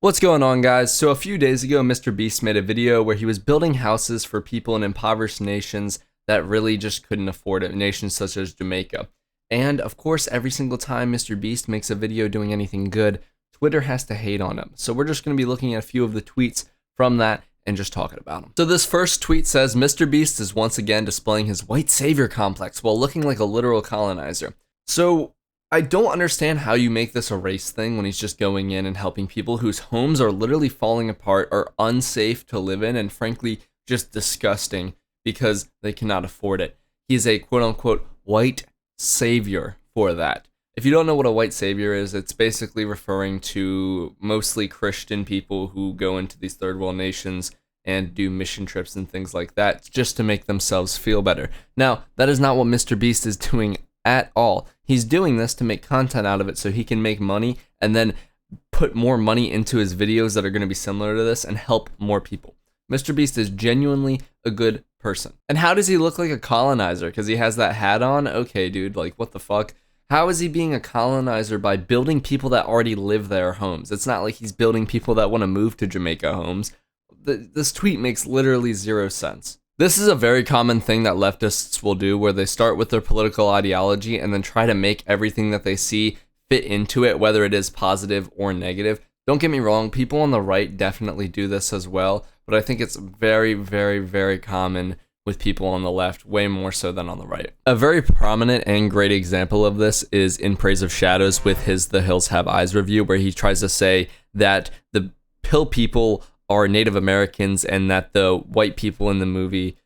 What's going on, guys? So a few days ago, MrBeast made a video where he was building houses for people in impoverished nations that really just couldn't afford it, nations such as Jamaica. And of course, every single time MrBeast makes a video doing anything good, Twitter has to hate on him. So we're just going to be looking at a few of the tweets from that and just talking about them. So this first tweet says, MrBeast is once again displaying his white savior complex while looking like a literal colonizer. So I don't understand how you make this a race thing when he's just going in and helping people whose homes are literally falling apart, are unsafe to live in, and frankly, just disgusting because they cannot afford it. He's a quote-unquote white savior for that. If you don't know what a white savior is, it's basically referring to mostly Christian people who go into these third world nations and do mission trips and things like that just to make themselves feel better. Now, that is not what MrBeast is doing at all. He's doing this to make content out of it so he can make money and then put more money into his videos that are going to be similar to this and help more people. MrBeast is genuinely a good person. And how does he look like a colonizer? Because he has that hat on? Okay, dude, like, what the fuck? How is he being a colonizer by building people that already live there homes? It's not like he's building people that want to move to Jamaica homes. This tweet makes literally zero sense. This is a very common thing that leftists will do, where they start with their political ideology and then try to make everything that they see fit into it, whether it is positive or negative. Don't get me wrong, people on the right definitely do this as well, but I think it's very, very, very common with people on the left, way more so than on the right. A very prominent and great example of this is In Praise of Shadows with his The Hills Have Eyes review, where he tries to say that the pill people are Native Americans and that the white people in the movie,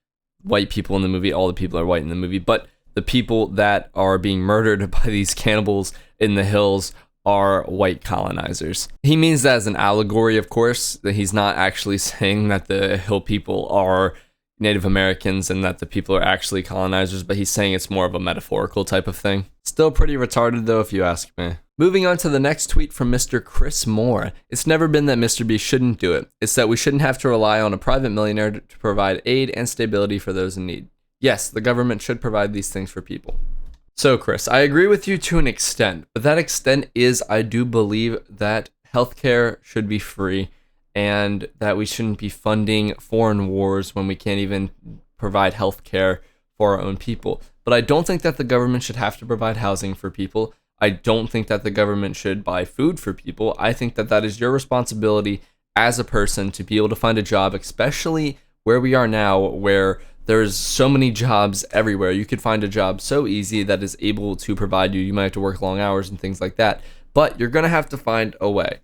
all the people are white in the movie, but the people that are being murdered by these cannibals in the hills are white colonizers. He means that as an allegory, of course, that he's not actually saying that the hill people are Native Americans and that the people are actually colonizers, but he's saying it's more of a metaphorical type of thing. Still pretty retarded though, if you ask me. Moving on to the next tweet from Mr. Chris Moore. It's never been that MrBeast shouldn't do it. It's that we shouldn't have to rely on a private millionaire to provide aid and stability for those in need. Yes, the government should provide these things for people. So Chris, I agree with you to an extent, but that extent is I do believe that healthcare should be free and that we shouldn't be funding foreign wars when we can't even provide healthcare for our own people. But I don't think that the government should have to provide housing for people. I don't think that the government should buy food for people. I think that that is your responsibility as a person to be able to find a job, especially where we are now, where there's so many jobs everywhere. You could find a job so easy that is able to provide you. You might have to work long hours and things like that, but you're going to have to find a way.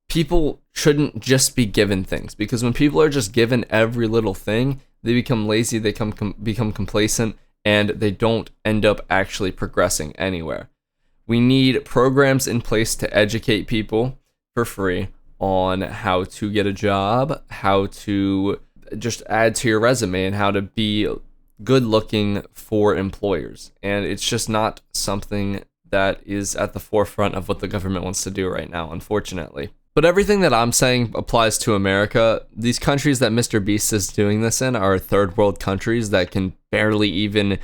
People shouldn't just be given things, because when people are just given every little thing, they become lazy, they become complacent, and they don't end up actually progressing anywhere. We need programs in place to educate people for free on how to get a job, how to just add to your resume, and how to be good looking for employers. And it's just not something that is at the forefront of what the government wants to do right now, unfortunately. But everything that I'm saying applies to America. These countries that MrBeast is doing this in are third world countries that can barely even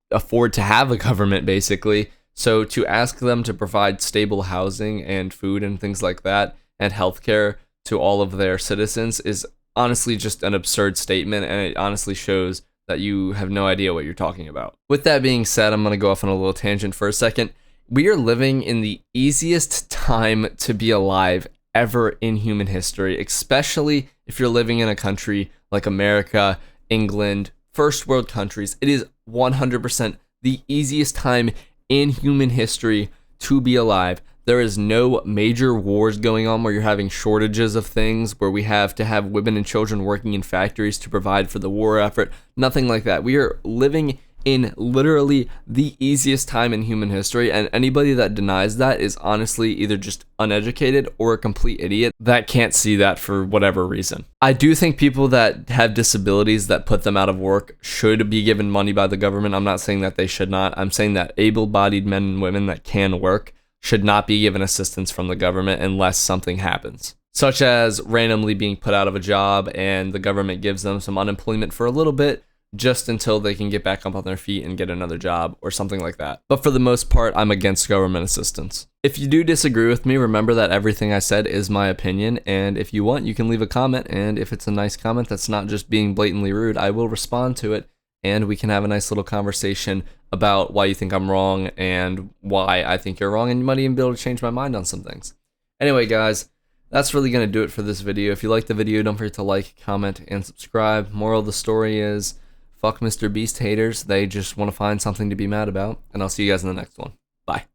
afford to have a government, basically. So to ask them to provide stable housing and food and things like that and healthcare to all of their citizens is honestly just an absurd statement, and it honestly shows that you have no idea what you're talking about. With that being said, I'm going to go off on a little tangent for a second. We are living in the easiest time to be alive ever in human history, especially if you're living in a country like America, England, first world countries. It is 100% the easiest time in human history to be alive. There is no major wars going on where you're having shortages of things, where we have to have women and children working in factories to provide for the war effort. Nothing like that. We are living in literally the easiest time in human history, and anybody that denies that is honestly either just uneducated or a complete idiot that can't see that for whatever reason. I do think people that have disabilities that put them out of work should be given money by the government. I'm not saying that they should not. I'm saying that able-bodied men and women that can work should not be given assistance from the government unless something happens, such as randomly being put out of a job and the government gives them some unemployment for a little bit. just until they can get back up on their feet and get another job or something like that. But for the most part, I'm against government assistance. If you do disagree with me, remember that everything I said is my opinion, and if you want, you can leave a comment, and if it's a nice comment that's not just being blatantly rude, I will respond to it, and we can have a nice little conversation about why you think I'm wrong and why I think you're wrong, and you might even be able to change my mind on some things. Anyway, guys, that's really going to do it for this video. If you liked the video, don't forget to like, comment, and subscribe. Moral of the story is, fuck MrBeast haters. They just want to find something to be mad about. And I'll see you guys in the next one. Bye.